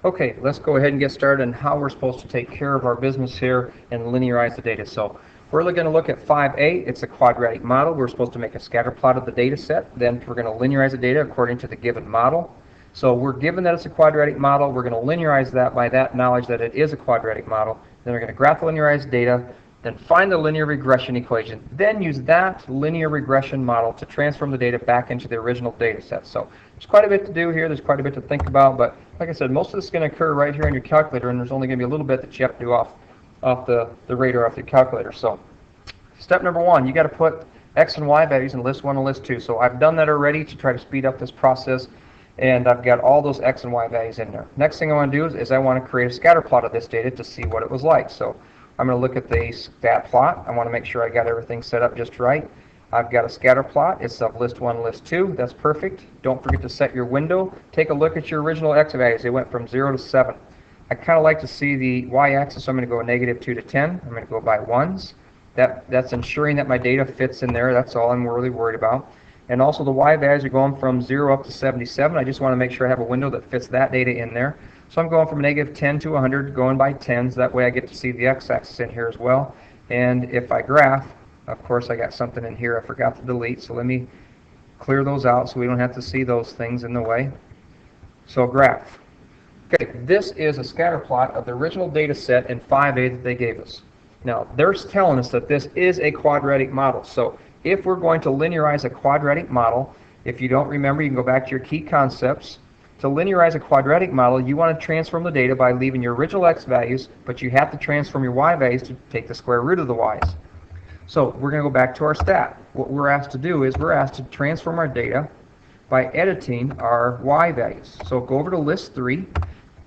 Okay, let's go ahead and get started on how we're supposed to take care of our business here and linearize the data. So we're going to look at 5A. It's a quadratic model. We're supposed to make a scatter plot of the data set. Then we're going to linearize the data according to the given model. So we're given that it's a quadratic model. We're going to linearize that by that knowledge that it is a quadratic model. Then we're going to graph the linearized data, then find the linear regression equation, then use that linear regression model to transform the data back into the original data set. So there's quite a bit to do here. There's quite a bit to think about, but like I said, most of this is going to occur right here on your calculator, and there's only going to be a little bit that you have to do off the radar off your calculator. So step number one, you got to put x and y values in list 1 and list 2. So I've done that already to try to speed up this process, and I've got all those x and y values in there. Next thing I want to do is I want to create a scatter plot of this data to see what it was like. So I'm going to look at the stat plot. I want to make sure I got everything set up just right. I've got a scatter plot. It's of list 1 and list 2. That's perfect. Don't forget to set your window. Take a look at your original x values. They went from 0 to 7. I kind of like to see the y-axis, so I'm going to go -2 to 10. I'm going to go by ones. That's ensuring that my data fits in there. That's all I'm really worried about. And also the y values are going from 0 up to 77. I just want to make sure I have a window that fits that data in there. So I'm going from -10 to 100, going by tens. That way I get to see the x-axis in here as well. And if I graph, of course I got something in here I forgot to delete, so let me clear those out so we don't have to see those things in the way. So graph. Okay, this is a scatter plot of the original data set in 5A that they gave us. Now, they're telling us that this is a quadratic model. So if we're going to linearize a quadratic model, if you don't remember, you can go back to your key concepts. To linearize a quadratic model, you want to transform the data by leaving your original x values, but you have to transform your y values to take the square root of the y's. So we're going to go back to our stat. What we're asked to do is we're asked to transform our data by editing our y values. So go over to list 3,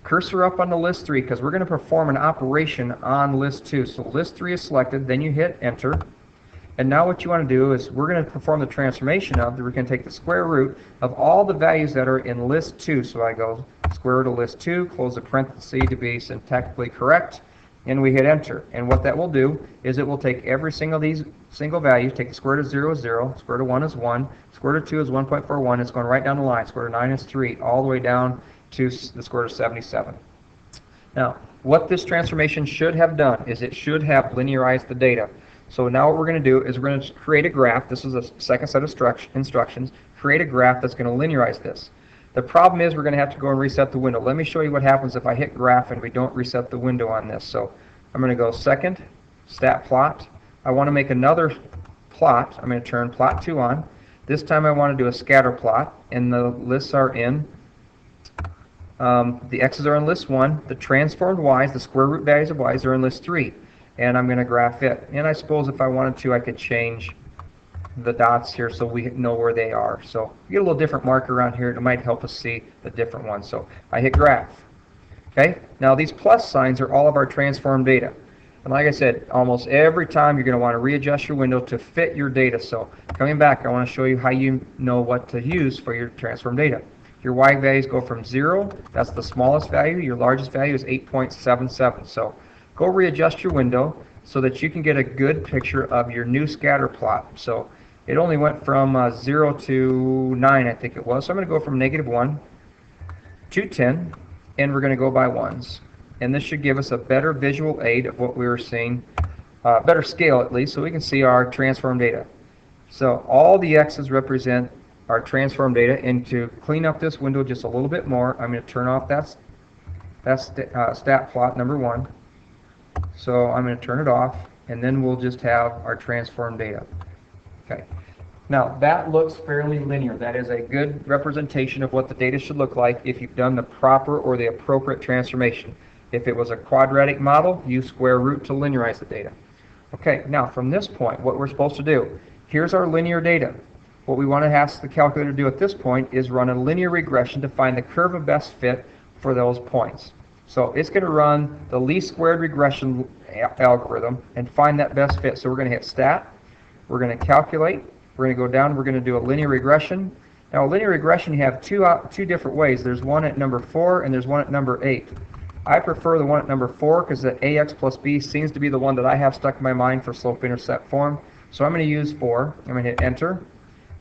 cursor up on the list 3, because we're going to perform an operation on list 2. So list 3 is selected, then you hit enter. And now what you want to do is we're going to perform the transformation of, we're going to take the square root of all the values that are in list 2. So I go square root of list 2, close the parenthesis to be syntactically correct, and we hit enter. And what that will do is it will take every single of these single values, take the square root of 0 is 0, square root of 1 is 1, square root of 2 is 1.41, it's going right down the line, square root of 9 is 3, all the way down to the square root of 77. Now, what this transformation should have done is it should have linearized the data. So now what we're going to do is we're going to create a graph. This is a second set of instructions. Create a graph that's going to linearize this. The problem is we're going to have to go and reset the window. Let me show you what happens if I hit graph and we don't reset the window on this. So I'm going to go second, stat plot. I want to make another plot. I'm going to turn plot 2 on. This time I want to do a scatter plot, and the lists are in. The x's are in list 1. The transformed y's, the square root values of y's, are in list 3. And I'm going to graph it. And I suppose if I wanted to, I could change the dots here so we know where they are. So you get a little different marker around here. It might help us see the different ones. So I hit graph. Okay. Now these plus signs are all of our transformed data. And like I said, almost every time you're going to want to readjust your window to fit your data. So coming back, I want to show you how you know what to use for your transformed data. Your y values go from 0. That's the smallest value. Your largest value is 8.77. So go readjust your window so that you can get a good picture of your new scatter plot. So it only went from 0 to 9, I think it was. So I'm going to go from -1 to 10, and we're going to go by ones. And this should give us a better visual aid of what we were seeing, better scale at least, so we can see our transformed data. So all the x's represent our transformed data, and to clean up this window just a little bit more, I'm going to turn off that stat plot number 1. So I'm going to turn it off, and then we'll just have our transformed data. Okay. Now that looks fairly linear. That is a good representation of what the data should look like if you've done the proper or the appropriate transformation. If it was a quadratic model, use square root to linearize the data. Okay, now from this point, what we're supposed to do, here's our linear data. What we want to ask the calculator to do at this point is run a linear regression to find the curve of best fit for those points. So it's going to run the least squared regression algorithm and find that best fit. So we're going to hit stat, we're going to calculate, we're going to go down, we're going to do a linear regression. Now a linear regression, you have two different ways. There's one at number 4 and there's one at number 8. I prefer the one at number 4 because the ax plus b seems to be the one that I have stuck in my mind for slope-intercept form. So I'm going to use 4. I'm going to hit enter.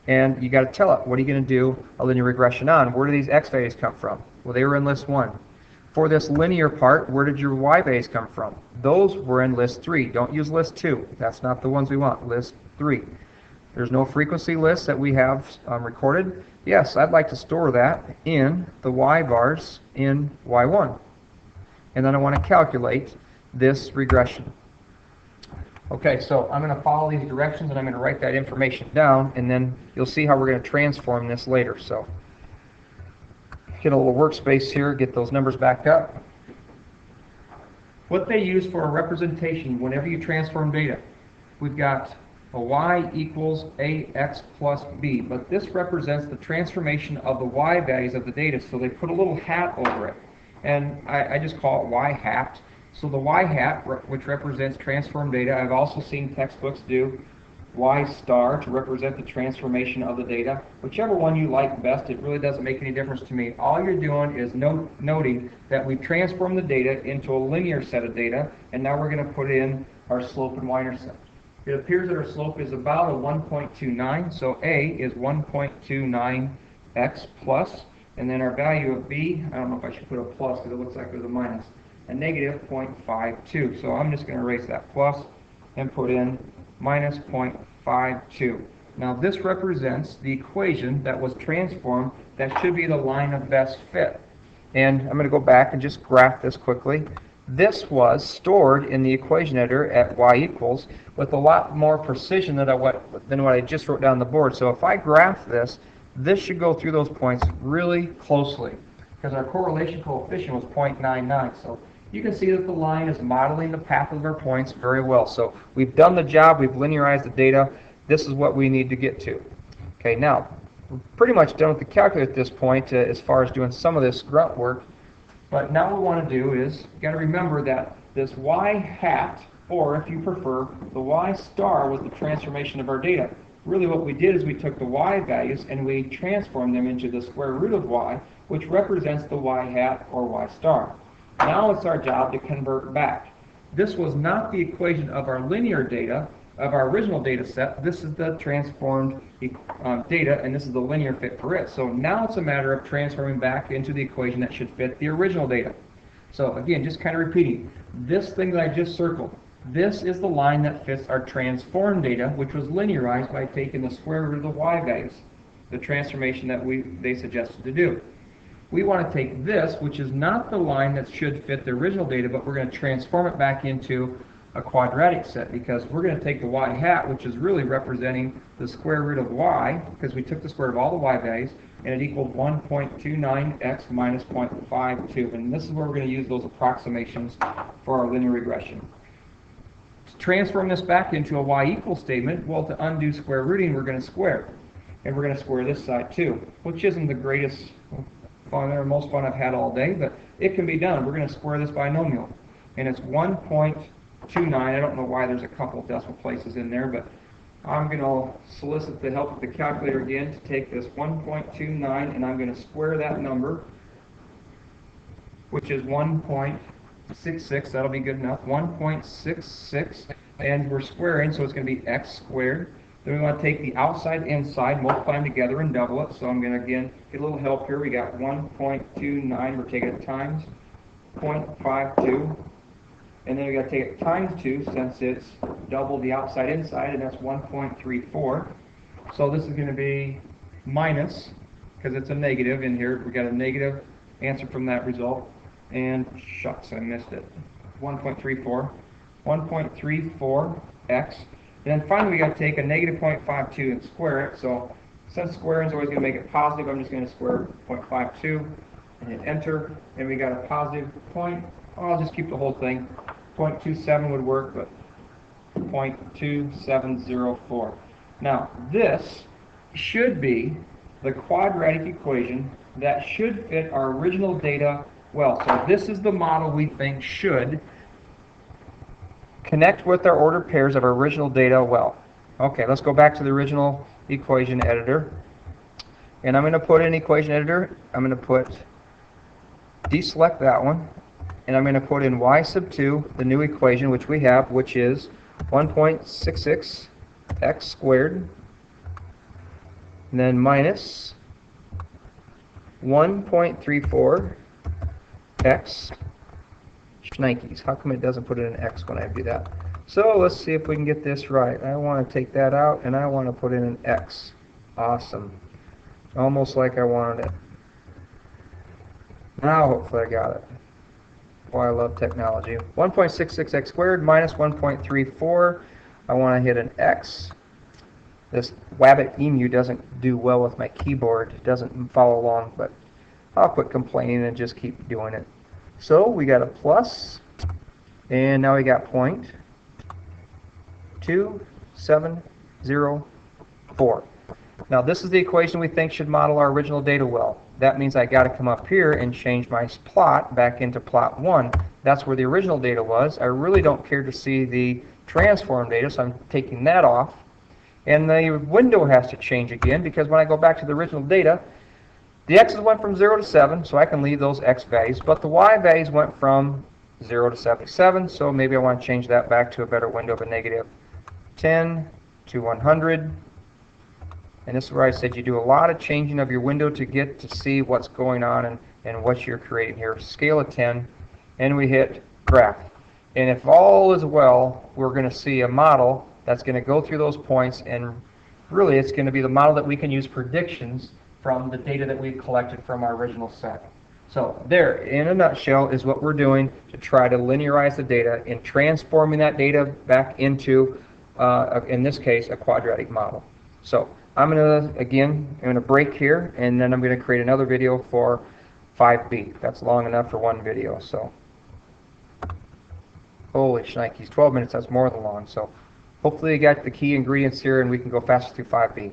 And you got to tell it, what are you going to do a linear regression on? Where do these x values come from? Well, they were in list 1. For this linear part, where did your y values come from? Those were in list 3. Don't use list 2. That's not the ones we want. List 3. There's no frequency list that we have recorded. Yes, I'd like to store that in the y bars in y1. And then I want to calculate this regression. Okay, so I'm going to follow these directions and I'm going to write that information down, and then you'll see how we're going to transform this later. So get a little workspace here, get those numbers back up. What they use for a representation whenever you transform data, we've got a y equals ax plus b, but this represents the transformation of the y values of the data, so they put a little hat over it, and I just call it y hat. So the y hat, which represents transformed data, I've also seen textbooks do y star to represent the transformation of the data. Whichever one you like best, it really doesn't make any difference to me. All you're doing is noting that we've transformed the data into a linear set of data, and now we're going to put in our slope and y-intercept. It appears that our slope is about a 1.29, so a is 1.29x plus, and then our value of b, I don't know if I should put a plus because it looks like there's a minus, a negative 0.52. So I'm just going to erase that plus and put in minus 0.52. Now this represents the equation that was transformed. That should be the line of best fit. And I'm going to go back and just graph this quickly. This was stored in the equation editor at y equals with a lot more precision than what I just wrote down on the board. So if I graph this, this should go through those points really closely because our correlation coefficient was 0.99. So you can see that the line is modeling the path of our points very well. So we've done the job, we've linearized the data. This is what we need to get to. Okay, now we're pretty much done with the calculator at this point as far as doing some of this grunt work. But now what we want to do is, you've got to remember that this y hat, or if you prefer, the y star was the transformation of our data. Really what we did is we took the y values and we transformed them into the square root of y, which represents the y hat or y star. Now it's our job to convert back. This was not the equation of our linear data, of our original data set. This is the transformed data, and this is the linear fit for it. So now it's a matter of transforming back into the equation that should fit the original data. So again, just kind of repeating, this thing that I just circled, this is the line that fits our transformed data, which was linearized by taking the square root of the y values, the transformation that they suggested to do. We want to take this, which is not the line that should fit the original data, but we're going to transform it back into a quadratic set, because we're going to take the y hat, which is really representing the square root of y, because we took the square root of all the y values, and it equaled 1.29x minus 0.52. And this is where we're going to use those approximations for our linear regression. To transform this back into a y equals statement, well, to undo square rooting, we're going to square. And we're going to square this side too, which isn't the greatest fun or most fun I've had all day, but it can be done. We're going to square this binomial. And it's 1.29. I don't know why there's a couple decimal places in there, but I'm going to solicit the help of the calculator again to take this 1.29 and I'm going to square that number, which is 1.66. That'll be good enough. 1.66, and we're squaring, so it's going to be x squared. Then we want to take the outside inside, multiply them together and double it. So I'm going to again get a little help here. We got 1.29. We're taking it times 0.52. And then we got to take it times 2 since it's double the outside inside, and that's 1.34. So this is going to be minus, because it's a negative in here. We got a negative answer from that result. And shucks, I missed it. 1.34. 1.34x. And then finally we got to take a negative 0.52 and square it. So since squaring is always going to make it positive, I'm just going to square 0.52 and hit enter. And we got a positive point. I'll just keep the whole thing. 0.27 would work, but 0.2704. Now, this should be the quadratic equation that should fit our original data well. So this is the model we think should connect with our ordered pairs of our original data well. Okay, let's go back to the original equation editor. And I'm going to put in equation editor. I'm going to deselect that one. And I'm going to put in y sub 2, the new equation, which we have, which is 1.66 x squared, and then minus 1.34 x. Shnikes, how come it doesn't put in an x when I do that? So let's see if we can get this right. I want to take that out and I want to put in an x. Awesome. Almost like I wanted it. Now hopefully I got it. Boy, I love technology. 1.66x squared minus 1.34. I want to hit an x. This Wabbit Emu doesn't do well with my keyboard. It doesn't follow along, but I'll quit complaining and just keep doing it. So we got a plus, and now we got 0.2704. Now this is the equation we think should model our original data well. That means I got to come up here and change my plot back into plot 1. That's where the original data was. I really don't care to see the transform data, so I'm taking that off. And the window has to change again, because when I go back to the original data, the x's went from 0 to 7, so I can leave those x values, but the y values went from 0 to 77, so maybe I want to change that back to a better window of a negative 10 to 100. And this is where I said you do a lot of changing of your window to get to see what's going on and what you're creating here. Scale of 10, and we hit graph. And if all is well, we're going to see a model that's going to go through those points, and really it's going to be the model that we can use predictions from the data that we've collected from our original set. So there, in a nutshell, is what we're doing to try to linearize the data and transforming that data back into, in this case, a quadratic model. So I'm going to break here, and then I'm going to create another video for 5B. That's long enough for one video. So holy shnikes, 12 minutes, that's more than long. So hopefully you got the key ingredients here, and we can go faster through 5B.